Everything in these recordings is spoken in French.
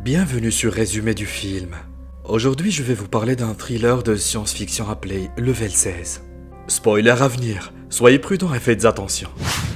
Bienvenue sur Résumé du film. Aujourd'hui, je vais vous parler d'un thriller de science-fiction appelé Level 16. Spoiler à venir, soyez prudents et faites attention.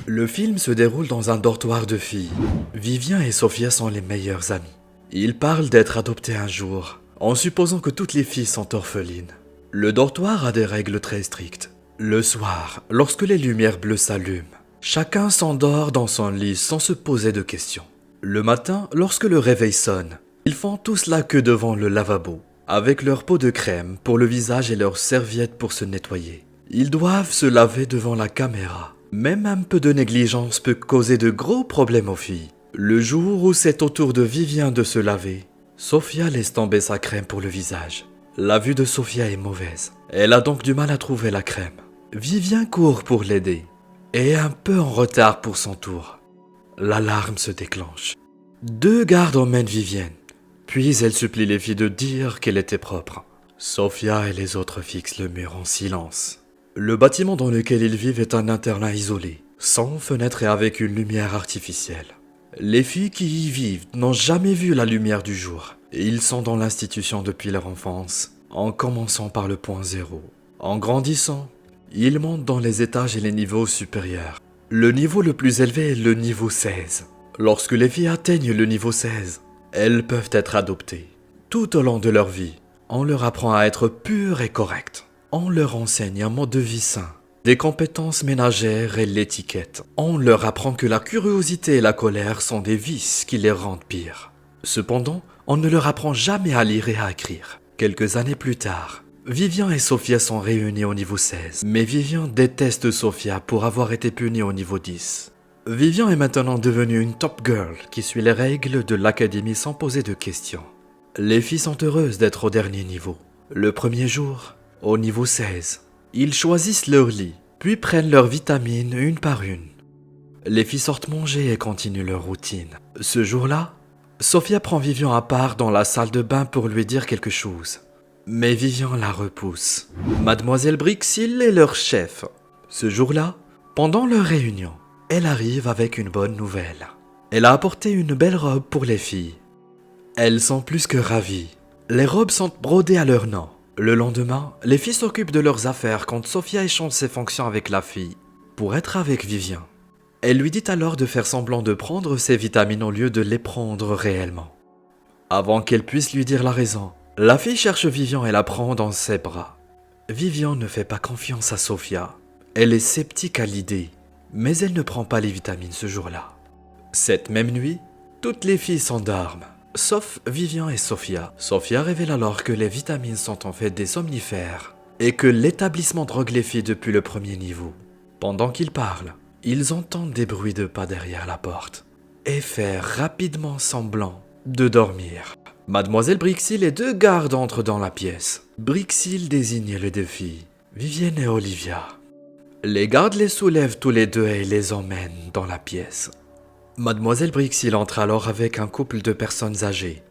Le film se déroule dans un dortoir de filles. Vivien et Sophia sont les meilleures amies. Ils parlent d'être adoptés un jour, en supposant que toutes les filles sont orphelines. Le dortoir a des règles très strictes. Le soir, lorsque les lumières bleues s'allument, chacun s'endort dans son lit sans se poser de questions. Le matin, lorsque le réveil sonne, ils font tous la queue devant le lavabo, avec leur pot de crème pour le visage et leurs serviettes pour se nettoyer. Ils doivent se laver devant la caméra. Même un peu de négligence peut causer de gros problèmes aux filles. Le jour où c'est au tour de Vivien de se laver, Sophia laisse tomber sa crème pour le visage. La vue de Sophia est mauvaise. Elle a donc du mal à trouver la crème. Vivien court pour l'aider, et est un peu en retard pour son tour. L'alarme se déclenche. 2 gardes emmènent Vivienne, puis elle supplie les filles de dire qu'elle était propre. Sophia et les autres fixent le mur en silence. Le bâtiment dans lequel ils vivent est un internat isolé, sans fenêtre et avec une lumière artificielle. Les filles qui y vivent n'ont jamais vu la lumière du jour, et ils sont dans l'institution depuis leur enfance, en commençant par le point zéro. En grandissant, ils montent dans les étages et les niveaux supérieurs. Le niveau le plus élevé est le niveau 16. Lorsque les filles atteignent le niveau 16, elles peuvent être adoptées. Tout au long de leur vie, on leur apprend à être pures et correctes. On leur enseigne un mode de vie sain, des compétences ménagères et l'étiquette. On leur apprend que la curiosité et la colère sont des vices qui les rendent pires. Cependant, on ne leur apprend jamais à lire et à écrire. Quelques années plus tard, Vivien et Sophia sont réunis au niveau 16, mais Vivien déteste Sophia pour avoir été punie au niveau 10. Vivien est maintenant devenue une top girl qui suit les règles de l'académie sans poser de questions. Les filles sont heureuses d'être au dernier niveau. Le premier jour, au niveau 16, ils choisissent leur lit, puis prennent leurs vitamines une par une. Les filles sortent manger et continuent leur routine. Ce jour-là, Sophia prend Vivien à part dans la salle de bain pour lui dire quelque chose. Mais Vivien la repousse. Mademoiselle Brixil est leur chef. Ce jour-là, pendant leur réunion, elle arrive avec une bonne nouvelle. Elle a apporté une belle robe pour les filles. Elles sont plus que ravies. Les robes sont brodées à leur nom. Le lendemain, les filles s'occupent de leurs affaires quand Sophia échange ses fonctions avec la fille pour être avec Vivien. Elle lui dit alors de faire semblant de prendre ses vitamines au lieu de les prendre réellement. Avant qu'elle puisse lui dire la raison, la fille cherche Vivien et la prend dans ses bras. Vivien ne fait pas confiance à Sophia. Elle est sceptique à l'idée, mais elle ne prend pas les vitamines ce jour-là. Cette même nuit, toutes les filles s'endorment, sauf Vivien et Sophia. Sophia révèle alors que les vitamines sont en fait des somnifères et que l'établissement drogue les filles depuis le premier niveau. Pendant qu'ils parlent, ils entendent des bruits de pas derrière la porte et faire rapidement semblant de dormir. Mademoiselle Brixil et 2 gardes entrent dans la pièce. Brixil désigne les 2 filles, Vivienne et Olivia. Les gardes les soulèvent tous les 2 et les emmènent dans la pièce. Mademoiselle Brixil entre alors avec un couple de personnes âgées.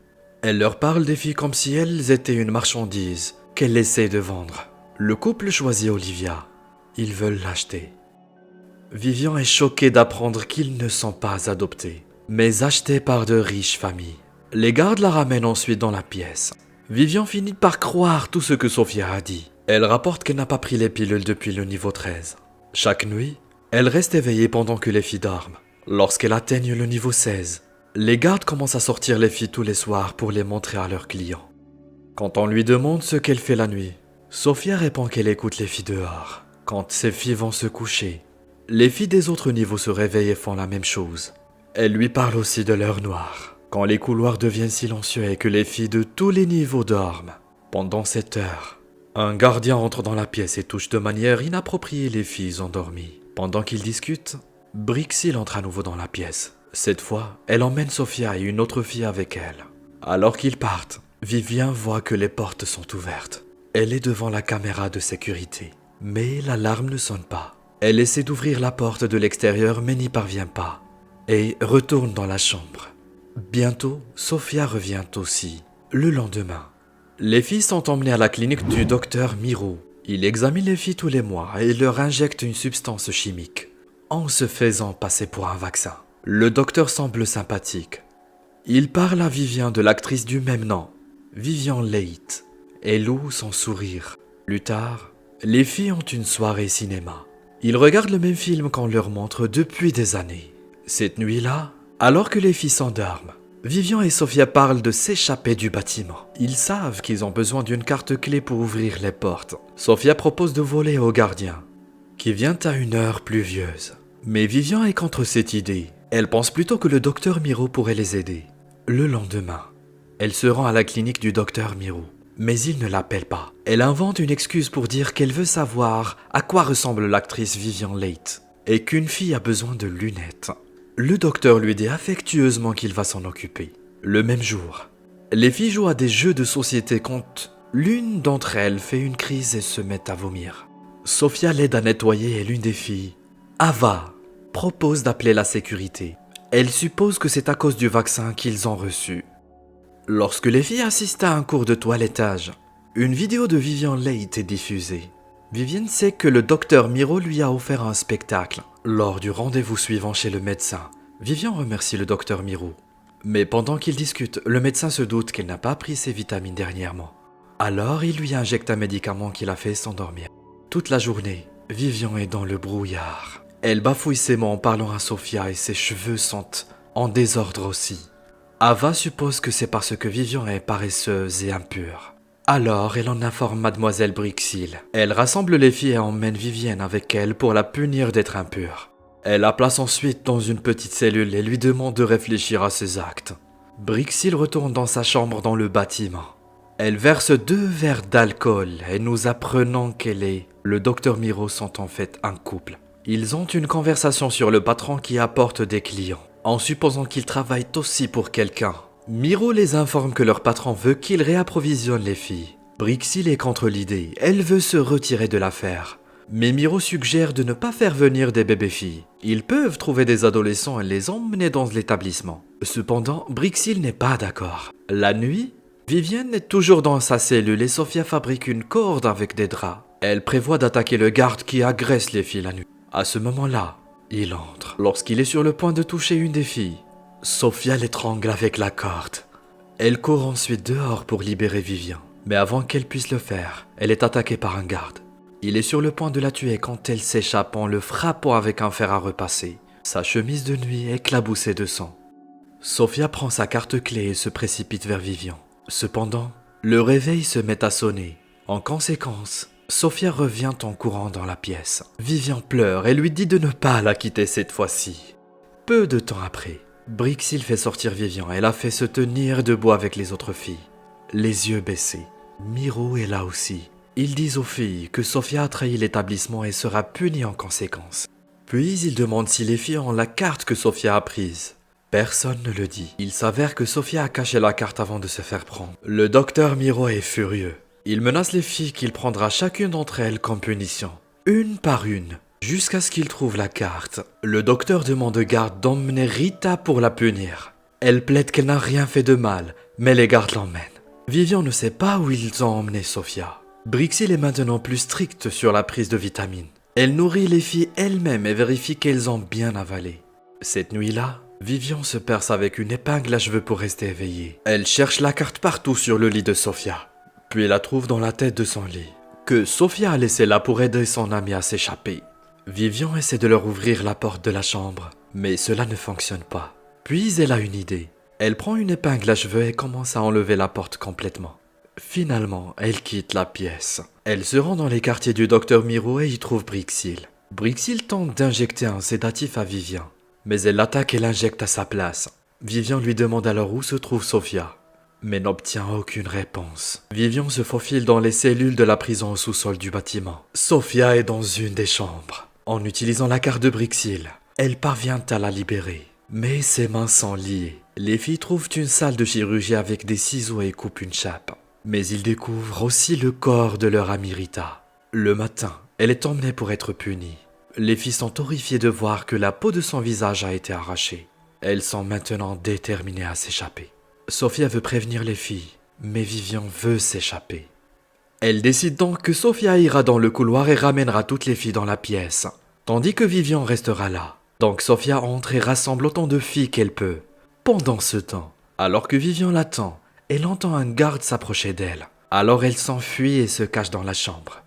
Elle leur parle des filles comme si elles étaient une marchandise qu'elle essaie de vendre. Le couple choisit Olivia. Ils veulent l'acheter. Vivien est choqué d'apprendre qu'ils ne sont pas adoptés, mais achetés par de riches familles. Les gardes la ramènent ensuite dans la pièce. Vivien finit par croire tout ce que Sophia a dit. Elle rapporte qu'elle n'a pas pris les pilules depuis le niveau 13. Chaque nuit, elle reste éveillée pendant que les filles dorment. Lorsqu'elle atteigne le niveau 16, les gardes commencent à sortir les filles tous les soirs pour les montrer à leurs clients. Quand on lui demande ce qu'elle fait la nuit, Sophia répond qu'elle écoute les filles dehors. Quand ces filles vont se coucher, les filles des autres niveaux se réveillent et font la même chose. Elle lui parle aussi de l'heure noire, quand les couloirs deviennent silencieux et que les filles de tous les niveaux dorment. Pendant cette heure, un gardien entre dans la pièce et touche de manière inappropriée les filles endormies. Pendant qu'ils discutent, Brixil entre à nouveau dans la pièce. Cette fois, elle emmène Sophia et une autre fille avec elle. Alors qu'ils partent, Vivien voit que les portes sont ouvertes. Elle est devant la caméra de sécurité, mais l'alarme ne sonne pas. Elle essaie d'ouvrir la porte de l'extérieur mais n'y parvient pas et retourne dans la chambre. Bientôt, Sophia revient aussi. Le lendemain, les filles sont emmenées à la clinique du docteur Miro. Il examine les filles tous les mois et leur injecte une substance chimique, en se faisant passer pour un vaccin. Le docteur semble sympathique. Il parle à Vivian de l'actrice du même nom, Vivian Leigh. Elle loue son sourire. Plus tard, les filles ont une soirée cinéma. Ils regardent le même film qu'on leur montre depuis des années. Cette nuit-là, alors que les filles s'endorment, Vivian et Sophia parlent de s'échapper du bâtiment. Ils savent qu'ils ont besoin d'une carte clé pour ouvrir les portes. Sophia propose de voler au gardien, qui vient à une heure pluvieuse. Mais Vivian est contre cette idée. Elle pense plutôt que le docteur Miro pourrait les aider. Le lendemain, elle se rend à la clinique du docteur Miro. Mais il ne l'appelle pas. Elle invente une excuse pour dire qu'elle veut savoir à quoi ressemble l'actrice Vivian Leigh et qu'une fille a besoin de lunettes. Le docteur lui dit affectueusement qu'il va s'en occuper. Le même jour, les filles jouent à des jeux de société quand l'une d'entre elles fait une crise et se met à vomir. Sophia l'aide à nettoyer et l'une des filles, Ava, propose d'appeler la sécurité. Elle suppose que c'est à cause du vaccin qu'ils ont reçu. Lorsque les filles assistent à un cours de toilettage, une vidéo de Vivian Leigh est diffusée. Vivian sait que le docteur Miro lui a offert un spectacle. Lors du rendez-vous suivant chez le médecin, Vivian remercie le docteur Miro. Mais pendant qu'ils discutent, le médecin se doute qu'elle n'a pas pris ses vitamines dernièrement. Alors il lui injecte un médicament qui la fait s'endormir. Toute la journée, Vivian est dans le brouillard. Elle bafouille ses mots en parlant à Sophia et ses cheveux sont en désordre aussi. Ava suppose que c'est parce que Vivian est paresseuse et impure. Alors, elle en informe mademoiselle Brixil. Elle rassemble les filles et emmène Vivian avec elle pour la punir d'être impure. Elle la place ensuite dans une petite cellule et lui demande de réfléchir à ses actes. Brixil retourne dans sa chambre dans le bâtiment. Elle verse 2 verres d'alcool et nous apprenons qu'elle et le docteur Miro sont en fait un couple. Ils ont une conversation sur le patron qui apporte des clients, en supposant qu'ils travaillent aussi pour quelqu'un. Miro les informe que leur patron veut qu'ils réapprovisionnent les filles. Brixil est contre l'idée, elle veut se retirer de l'affaire. Mais Miro suggère de ne pas faire venir des bébés-filles. Ils peuvent trouver des adolescents et les emmener dans l'établissement. Cependant, Brixil n'est pas d'accord. La nuit, Vivian est toujours dans sa cellule et Sophia fabrique une corde avec des draps. Elle prévoit d'attaquer le garde qui agresse les filles la nuit. À ce moment-là, il entre. Lorsqu'il est sur le point de toucher une des filles, Sophia l'étrangle avec la corde. Elle court ensuite dehors pour libérer Vivian. Mais avant qu'elle puisse le faire, elle est attaquée par un garde. Il est sur le point de la tuer quand elle s'échappe en le frappant avec un fer à repasser. Sa chemise de nuit est éclaboussée de sang. Sophia prend sa carte clé et se précipite vers Vivian. Cependant, le réveil se met à sonner. En conséquence, Sophia revient en courant dans la pièce. Vivian pleure et lui dit de ne pas la quitter cette fois-ci. Peu de temps après, Brixil fait sortir Vivian et la fait se tenir debout avec les autres filles, les yeux baissés. Miro est là aussi. Ils disent aux filles que Sophia a trahi l'établissement et sera punie en conséquence. Puis ils demandent si les filles ont la carte que Sophia a prise. Personne ne le dit. Il s'avère que Sophia a caché la carte avant de se faire prendre. Le docteur Miro est furieux. Il menace les filles qu'il prendra chacune d'entre elles comme punition, une par une, jusqu'à ce qu'il trouve la carte. Le docteur demande aux gardes d'emmener Rita pour la punir. Elle plaide qu'elle n'a rien fait de mal, mais les gardes l'emmènent. Vivian ne sait pas où ils ont emmené Sophia. Brixil est maintenant plus stricte sur la prise de vitamines. Elle nourrit les filles elle-même et vérifie qu'elles ont bien avalé. Cette nuit-là, Vivian se perce avec une épingle à cheveux pour rester éveillée. Elle cherche la carte partout sur le lit de Sophia, puis la trouve dans la tête de son lit, que Sophia a laissé là pour aider son amie à s'échapper. Vivian essaie de leur ouvrir la porte de la chambre, mais cela ne fonctionne pas. Puis elle a une idée. Elle prend une épingle à cheveux et commence à enlever la porte complètement. Finalement, elle quitte la pièce. Elle se rend dans les quartiers du docteur Miro et y trouve Brixil. Brixil tente d'injecter un sédatif à Vivian, mais elle l'attaque et l'injecte à sa place. Vivian lui demande alors où se trouve Sophia, mais n'obtient aucune réponse. Vivian se faufile dans les cellules de la prison au sous-sol du bâtiment. Sophia est dans une des chambres. En utilisant la carte de Brixil, elle parvient à la libérer. Mais ses mains sont liées. Les filles trouvent une salle de chirurgie avec des ciseaux et coupent une chape. Mais ils découvrent aussi le corps de leur amie Rita. Le matin, elle est emmenée pour être punie. Les filles sont horrifiées de voir que la peau de son visage a été arrachée. Elles sont maintenant déterminées à s'échapper. Sophia veut prévenir les filles, mais Vivian veut s'échapper. Elle décide donc que Sophia ira dans le couloir et ramènera toutes les filles dans la pièce, tandis que Vivian restera là. Donc Sophia entre et rassemble autant de filles qu'elle peut. Pendant ce temps, Alors que Vivian l'attend, elle entend un garde s'approcher d'elle. Alors elle s'enfuit et se cache dans la chambre.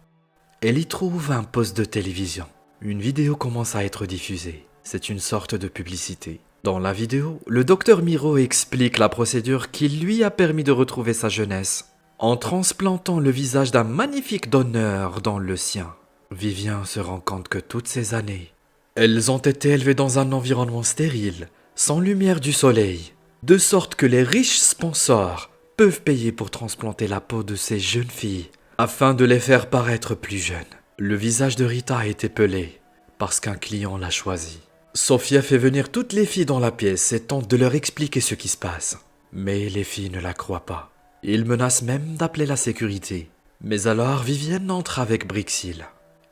Elle y trouve un poste de télévision. Une vidéo commence à être diffusée. C'est une sorte de publicité. Dans la vidéo, le docteur Miro explique la procédure qui lui a permis de retrouver sa jeunesse en transplantant le visage d'un magnifique donneur dans le sien. Vivian se rend compte que toutes ces années, elles ont été élevées dans un environnement stérile, sans lumière du soleil, de sorte que les riches sponsors peuvent payer pour transplanter la peau de ces jeunes filles afin de les faire paraître plus jeunes. Le visage de Rita a été pelé parce qu'un client l'a choisi. Sofia fait venir toutes les filles dans la pièce et tente de leur expliquer ce qui se passe. Mais les filles ne la croient pas. Ils menacent même d'appeler la sécurité. Mais alors Vivian entre avec Brixil.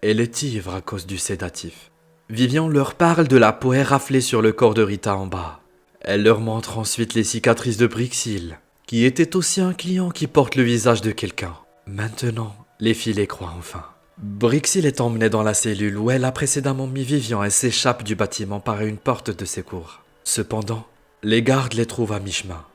Elle est ivre à cause du sédatif. Vivian leur parle de la peau raflée sur le corps de Rita en bas. Elle leur montre ensuite les cicatrices de Brixil, qui était aussi un client qui porte le visage de quelqu'un. Maintenant, les filles les croient enfin. Brixil est emmenée dans la cellule où elle a précédemment mis Vivian et s'échappe du bâtiment par une porte de secours. Cependant, les gardes les trouvent à mi-chemin.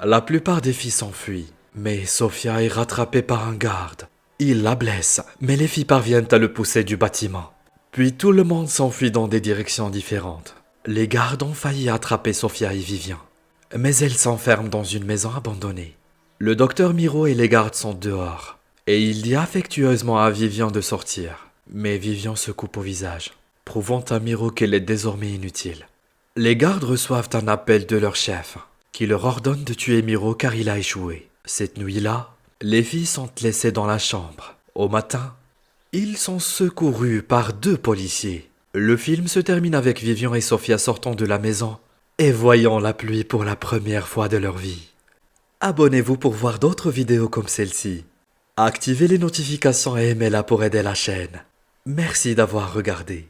La plupart des filles s'enfuient, mais Sofia est rattrapée par un garde. Il la blesse, mais les filles parviennent à le pousser du bâtiment. Puis tout le monde s'enfuit dans des directions différentes. Les gardes ont failli attraper Sofia et Vivian, mais elles s'enferment dans une maison abandonnée. Le docteur Miro et les gardes sont dehors. Et il dit affectueusement à Vivian de sortir. Mais Vivian se coupe au visage, prouvant à Miro qu'elle est désormais inutile. Les gardes reçoivent un appel de leur chef, qui leur ordonne de tuer Miro car il a échoué. Cette nuit-là, les filles sont laissées dans la chambre. Au matin, ils sont secourus par 2 policiers. Le film se termine avec Vivian et Sofia sortant de la maison et voyant la pluie pour la première fois de leur vie. Abonnez-vous pour voir d'autres vidéos comme celle-ci. Activez les notifications et aimez-la pour aider la chaîne. Merci d'avoir regardé.